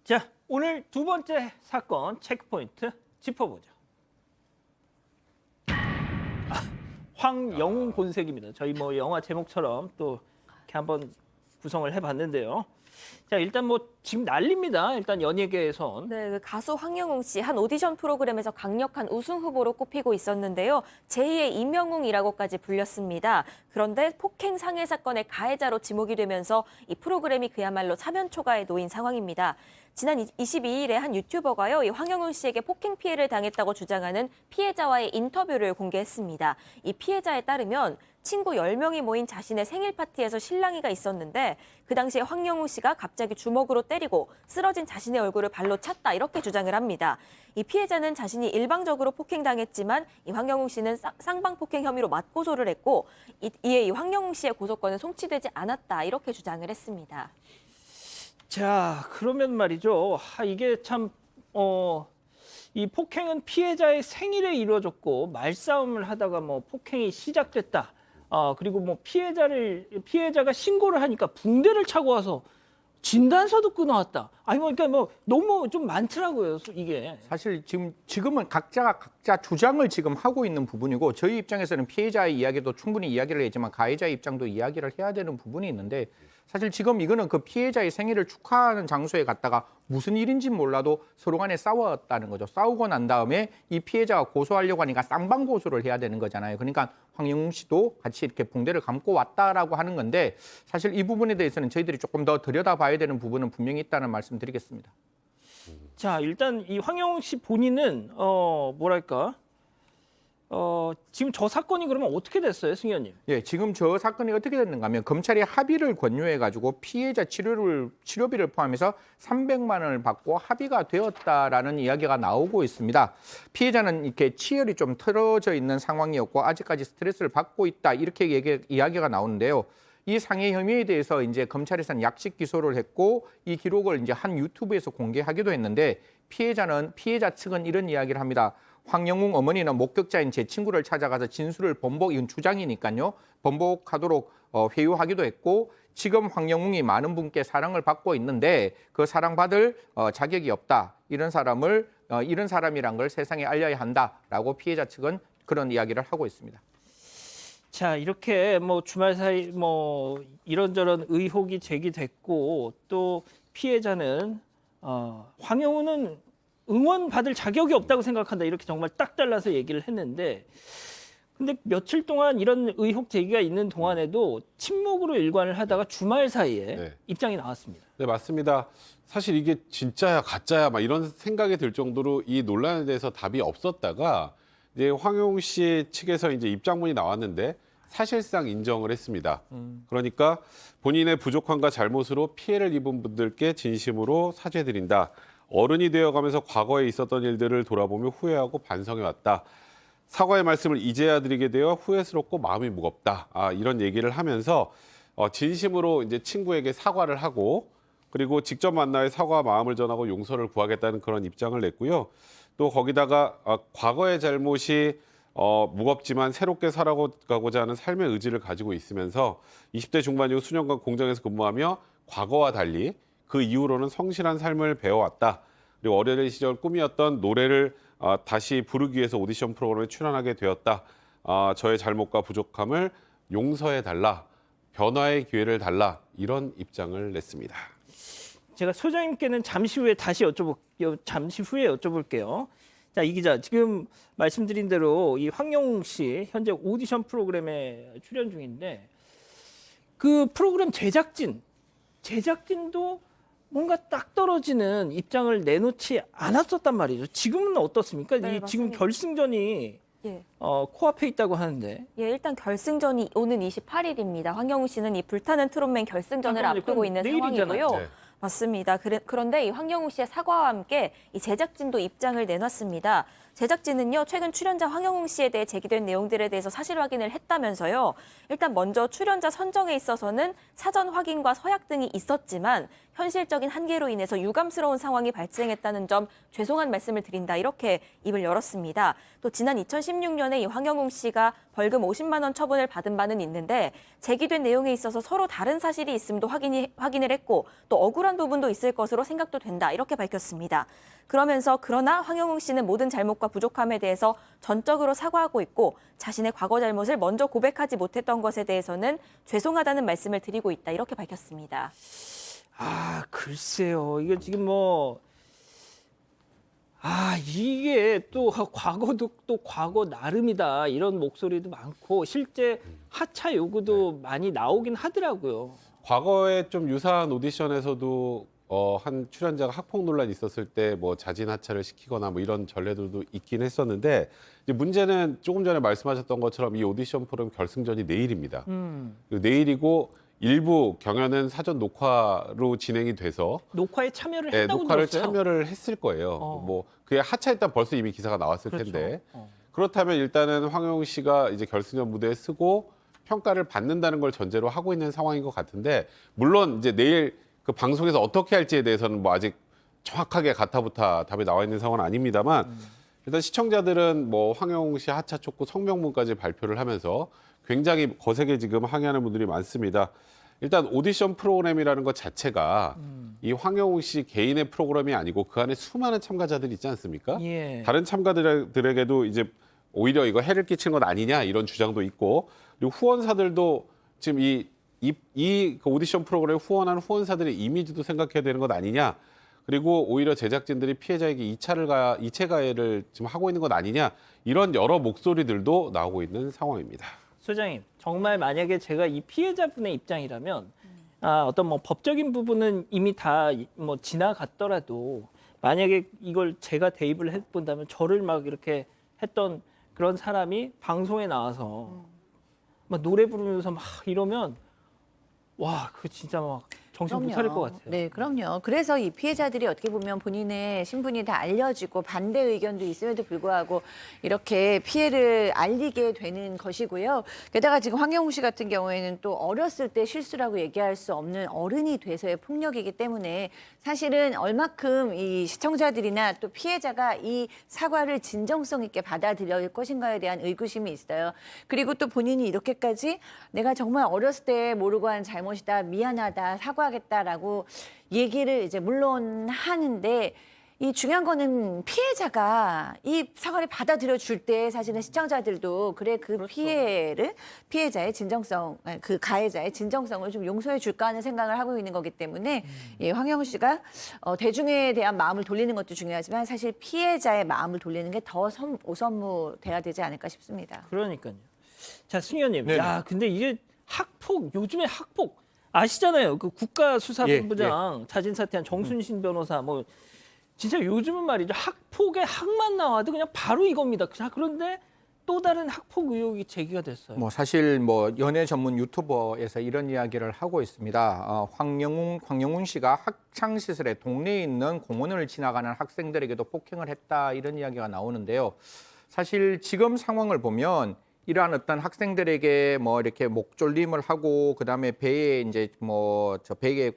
자, 오늘 두 번째 사건 체크포인트 짚어보죠. 황영웅 본색입니다. 저희 뭐 영화 제목처럼 또 이렇게 한번 구성을 해봤는데요. 자, 일단 뭐 지금 난립니다. 일단 연예계에선. 네, 그 가수 황영웅 씨 한 오디션 프로그램에서 강력한 우승 후보로 꼽히고 있었는데요. 제2의 임영웅이라고까지 불렸습니다. 그런데 폭행 상해 사건의 가해자로 지목이 되면서 이 프로그램이 그야말로 사면 초가에 놓인 상황입니다. 지난 22일에 한 유튜버가요, 이 황영웅 씨에게 폭행 피해를 당했다고 주장하는 피해자와의 인터뷰를 공개했습니다. 이 피해자에 따르면 친구 10명이 모인 자신의 생일 파티에서 실랑이가 있었는데 그 당시에 황영웅 씨가 갑자기 주먹으로 때리고 쓰러진 자신의 얼굴을 발로 찼다 이렇게 주장을 합니다. 이 피해자는 자신이 일방적으로 폭행당했지만 이 황영웅 씨는 쌍방폭행 혐의로 맞고소를 했고 이에 이 황영웅 씨의 고소권은 송치되지 않았다 이렇게 주장을 했습니다. 자, 그러면 말이죠. 이게 참 이 폭행은 피해자의 생일에 이루어졌고 말싸움을 하다가 뭐 폭행이 시작됐다. 그리고 뭐 피해자가 신고를 하니까 붕대를 차고 와서 진단서도 끊어왔다. 아니 그러니까 뭐 너무 좀 많더라고요, 이게. 사실 지금은 각자가 각자 주장을 지금 하고 있는 부분이고 저희 입장에서는 피해자의 이야기도 충분히 이야기를 했지만 가해자의 입장도 이야기를 해야 되는 부분이 있는데 사실 지금 이거는 그 피해자의 생일을 축하하는 장소에 갔다가 무슨 일인지 몰라도 서로 간에 싸웠다는 거죠. 싸우고 난 다음에 이 피해자가 고소하려고 하니까 쌍방 고소를 해야 되는 거잖아요. 그러니까 황영웅 씨도 같이 이렇게 붕대를 감고 왔다라고 하는 건데 사실 이 부분에 대해서는 저희들이 조금 더 들여다봐야 되는 부분은 분명히 있다는 말씀 드리겠습니다. 자, 일단 이 황영웅 씨 본인은 뭐랄까? 지금 저 사건이 그러면 어떻게 됐어요, 승 의원님? 예, 지금 저 사건이 어떻게 됐는가 하면 검찰이 합의를 권유해가지고 피해자 치료비를 포함해서 300만 원을 받고 합의가 되었다라는 이야기가 나오고 있습니다. 피해자는 이렇게 치열이 좀 틀어져 있는 상황이었고 아직까지 스트레스를 받고 있다 이렇게 이야기가 나오는데요. 이 상해 혐의에 대해서 이제 검찰에서는 약식 기소를 했고 이 기록을 이제 한 유튜브에서 공개하기도 했는데 피해자 측은 이런 이야기를 합니다. 황영웅 어머니는 목격자인 제 친구를 찾아가서 진술을 이건 주장이니까요. 번복하도록 회유하기도 했고 지금 황영웅이 많은 분께 사랑을 받고 있는데 그 사랑받을 자격이 없다. 이런 사람이란 걸 세상에 알려야 한다라고 피해자 측은 그런 이야기를 하고 있습니다. 자, 이렇게 뭐 주말 사이 뭐 이런저런 의혹이 제기됐고 또 피해자는 황영우는 응원받을 자격이 없다고 생각한다. 이렇게 정말 딱 잘라서 얘기를 했는데 근데 며칠 동안 이런 의혹 제기가 있는 동안에도 침묵으로 일관을 하다가 주말 사이에 입장이 나왔습니다. 네, 맞습니다. 사실 이게 진짜야 가짜야 막 이런 생각이 들 정도로 이 논란에 대해서 답이 없었다가 이제 황영웅 씨 측에서 이제 입장문이 나왔는데 사실상 인정을 했습니다. 그러니까 본인의 부족함과 잘못으로 피해를 입은 분들께 진심으로 사죄드린다. 어른이 되어가면서 과거에 있었던 일들을 돌아보며 후회하고 반성해왔다. 사과의 말씀을 이제야 드리게 되어 후회스럽고 마음이 무겁다. 이런 얘기를 하면서 진심으로 이제 친구에게 사과를 하고 그리고 직접 만나의 사과와 마음을 전하고 용서를 구하겠다는 그런 입장을 냈고요. 또 거기다가 과거의 잘못이 무겁지만 새롭게 살아가고자 하는 삶의 의지를 가지고 있으면서 20대 중반 이후 수년간 공장에서 근무하며 과거와 달리 그 이후로는 성실한 삶을 배워왔다. 그리고 어린 시절 꿈이었던 노래를 다시 부르기 위해서 오디션 프로그램에 출연하게 되었다. 저의 잘못과 부족함을 용서해달라. 변화의 기회를 달라. 이런 입장을 냈습니다. 제가 소장님께는 잠시 후에 여쭤볼게요. 자, 이 기자, 지금 말씀드린 대로 이 황영웅 씨 현재 오디션 프로그램에 출연 중인데 그 프로그램 제작진도 뭔가 딱 떨어지는 입장을 내놓지 않았었단 말이죠. 지금은 어떻습니까? 네, 지금 맞습니다. 결승전이 예. 코앞에 있다고 하는데. 예, 일단 결승전이 오는 28일입니다. 황영웅 씨는 이 불타는 트롯맨 결승전을 앞두고 있는 내일이잖아요. 상황이고요. 네. 맞습니다. 그런데 이 황영웅 씨의 사과와 함께 이 제작진도 입장을 내놨습니다. 제작진은요, 최근 출연자 황영웅 씨에 대해 제기된 내용들에 대해서 사실 확인을 했다면서요. 일단 먼저 출연자 선정에 있어서는 사전 확인과 서약 등이 있었지만 현실적인 한계로 인해서 유감스러운 상황이 발생했다는 점 죄송한 말씀을 드린다 이렇게 입을 열었습니다. 또 지난 2016년에 이 황영웅 씨가 벌금 50만 원 처분을 받은 바는 있는데 제기된 내용에 있어서 서로 다른 사실이 있음도 확인을 했고 또 억울한 부분도 있을 것으로 생각도 된다 이렇게 밝혔습니다. 그러면서 그러나 황영웅 씨는 모든 잘못과 부족함에 대해서 전적으로 사과하고 있고 자신의 과거 잘못을 먼저 고백하지 못했던 것에 대해서는 죄송하다는 말씀을 드리고 있다 이렇게 밝혔습니다. 아, 글쎄요. 이게 지금 이게 또 과거도 또 과거 나름이다. 이런 목소리도 많고 실제 하차 요구도 많이 나오긴 하더라고요. 과거에 좀 유사한 오디션에서도 한 출연자가 학폭 논란이 있었을 때 뭐 자진 하차를 시키거나 뭐 이런 전례들도 있긴 했었는데 이제 문제는 조금 전에 말씀하셨던 것처럼 이 오디션 프로그램 결승전이 내일입니다. 그리고 내일이고 일부 경연은 사전 녹화로 진행이 돼서 녹화에 참여를 네, 했다고 녹화를 들었어요. 참여를 했을 거예요. 뭐 그게 하차했다 벌써 이미 기사가 나왔을 그렇죠. 텐데 그렇다면 일단은 황영웅 씨가 이제 결승전 무대에 쓰고 평가를 받는다는 걸 전제로 하고 있는 상황인 것 같은데 물론 이제 내일 그 방송에서 어떻게 할지에 대해서는 뭐 아직 정확하게 가타부타 답이 나와 있는 상황은 아닙니다만 일단 시청자들은 뭐 황영웅 씨 하차 촉구 성명문까지 발표를 하면서 굉장히 거세게 지금 항의하는 분들이 많습니다. 일단 오디션 프로그램이라는 것 자체가 이 황영웅 씨 개인의 프로그램이 아니고 그 안에 수많은 참가자들이 있지 않습니까? 예. 다른 참가들에게도 이제 오히려 이거 해를 끼치는 것 아니냐 이런 주장도 있고 그리고 후원사들도 지금 그 오디션 프로그램에 후원하는 후원사들의 이미지도 생각해야 되는 것 아니냐 그리고 오히려 제작진들이 피해자에게 이체 가해를 지금 하고 있는 것 아니냐 이런 여러 목소리들도 나오고 있는 상황입니다. 소장님, 정말 만약에 제가 이 피해자분의 입장이라면 어떤 뭐 법적인 부분은 이미 다 뭐 지나갔더라도 만약에 이걸 제가 대입을 해본다면 저를 막 이렇게 했던 그런 사람이 방송에 나와서 막 노래 부르면서 막 이러면 와, 그거 진짜 막 정신 못 차릴 것 같아요. 네, 그럼요. 그래서 이 피해자들이 어떻게 보면 본인의 신분이 다 알려지고 반대 의견도 있음에도 불구하고 이렇게 피해를 알리게 되는 것이고요. 게다가 지금 황영웅 씨 같은 경우에는 또 어렸을 때 실수라고 얘기할 수 없는 어른이 돼서의 폭력이기 때문에 사실은 얼마큼 이 시청자들이나 또 피해자가 이 사과를 진정성 있게 받아들일 것인가에 대한 의구심이 있어요. 그리고 또 본인이 이렇게까지 내가 정말 어렸을 때 모르고 한 잘못이다, 미안하다, 사과하겠다라고 얘기를 이제 물론 하는데 이 중요한 거는 피해자가 이 사과를 받아들여 줄 때 사실은 시청자들도 그래 그 그렇죠. 피해자의 진정성, 그 가해자의 진정성을 좀 용서해 줄까 하는 생각을 하고 있는 거기 때문에 예, 황영우 씨가 대중에 대한 마음을 돌리는 것도 중요하지만 사실 피해자의 마음을 돌리는 게 더 우선무 돼야 되지 않을까 싶습니다. 그러니까요. 자, 승 의원님. 네네. 야, 근데 이게 학폭, 요즘에 학폭 아시잖아요. 그 국가수사본부장 자진 사퇴한 정순신 변호사 뭐 진짜 요즘은 말이죠. 학폭의 학만 나와도 그냥 바로 이겁니다. 자, 그런데 또 다른 학폭 의혹이 제기가 됐어요. 뭐 사실 뭐 연애 전문 유튜버에서 이런 이야기를 하고 있습니다. 황영웅 씨가 학창 시절에 동네에 있는 공원을 지나가는 학생들에게도 폭행을 했다 이런 이야기가 나오는데요. 사실 지금 상황을 보면 이러한 어떤 학생들에게 뭐 이렇게 목졸림을 하고 그다음에 배에 이제 뭐 저 배에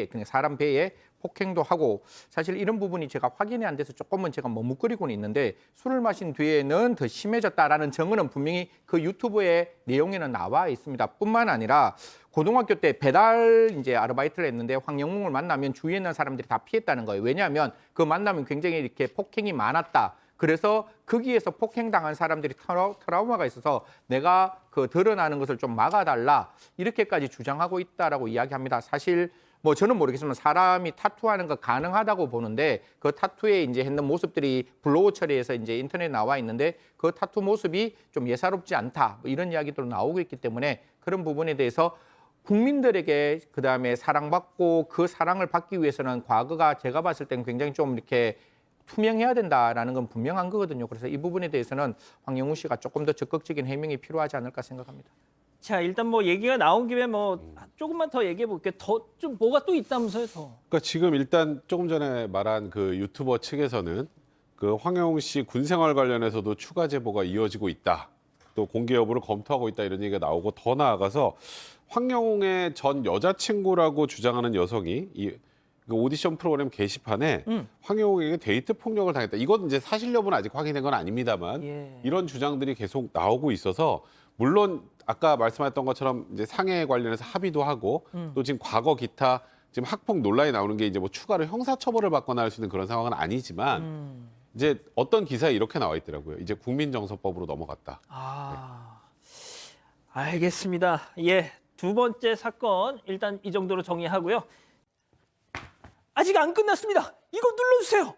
그냥 사람 배에 폭행도 하고 사실 이런 부분이 제가 확인이 안 돼서 조금은 제가 머뭇거리고는 있는데 술을 마신 뒤에는 더 심해졌다라는 증언은 분명히 그 유튜브의 내용에는 나와 있습니다. 뿐만 아니라 고등학교 때 배달 이제 아르바이트를 했는데 황영웅을 만나면 주위에 있는 사람들이 다 피했다는 거예요. 왜냐하면 그 만나면 굉장히 이렇게 폭행이 많았다. 그래서 거기에서 폭행당한 사람들이 트라우마가 있어서 내가 그 드러나는 것을 좀 막아달라 이렇게까지 주장하고 있다라고 이야기합니다. 사실 뭐 저는 모르겠지만 사람이 타투하는 거 가능하다고 보는데 그 타투에 이제 했는 모습들이 블로그 처리해서 이제 인터넷에 나와 있는데 그 타투 모습이 좀 예사롭지 않다 뭐 이런 이야기도 나오고 있기 때문에 그런 부분에 대해서 국민들에게 그다음에 사랑받고 그 사랑을 받기 위해서는 과거가 제가 봤을 땐 굉장히 좀 이렇게 투명해야 된다라는 건 분명한 거거든요. 그래서 이 부분에 대해서는 황영우 씨가 조금 더 적극적인 해명이 필요하지 않을까 생각합니다. 자, 일단 뭐 얘기가 나온 김에 뭐 조금만 더 얘기해 볼게요. 더 좀 뭐가 또 있다면서요, 더. 그러니까 지금 일단 조금 전에 말한 그 유튜버 측에서는 그 황영웅 씨 군 생활 관련해서도 추가 제보가 이어지고 있다. 또 공개 여부를 검토하고 있다 이런 얘기가 나오고 더 나아가서 황영웅의 전 여자친구라고 주장하는 여성이 이 그 오디션 프로그램 게시판에 음. 황영욱에게 데이트 폭력을 당했다. 이건 이제 사실 여부는 아직 확인된 건 아닙니다만 예. 이런 주장들이 계속 나오고 있어서 물론 아까 말씀하셨던 것처럼 이제 상해 관련해서 합의도 하고 또 지금 과거 기타 지금 학폭 논란이 나오는 게 이제 뭐 추가로 형사처벌을 받거나 할 수 있는 그런 상황은 아니지만 이제 어떤 기사에 이렇게 나와 있더라고요. 이제 국민정서법으로 넘어갔다. 아, 알겠습니다. 예, 두 번째 사건 일단 이 정도로 정리하고요. 아직 안 끝났습니다. 이거 눌러주세요.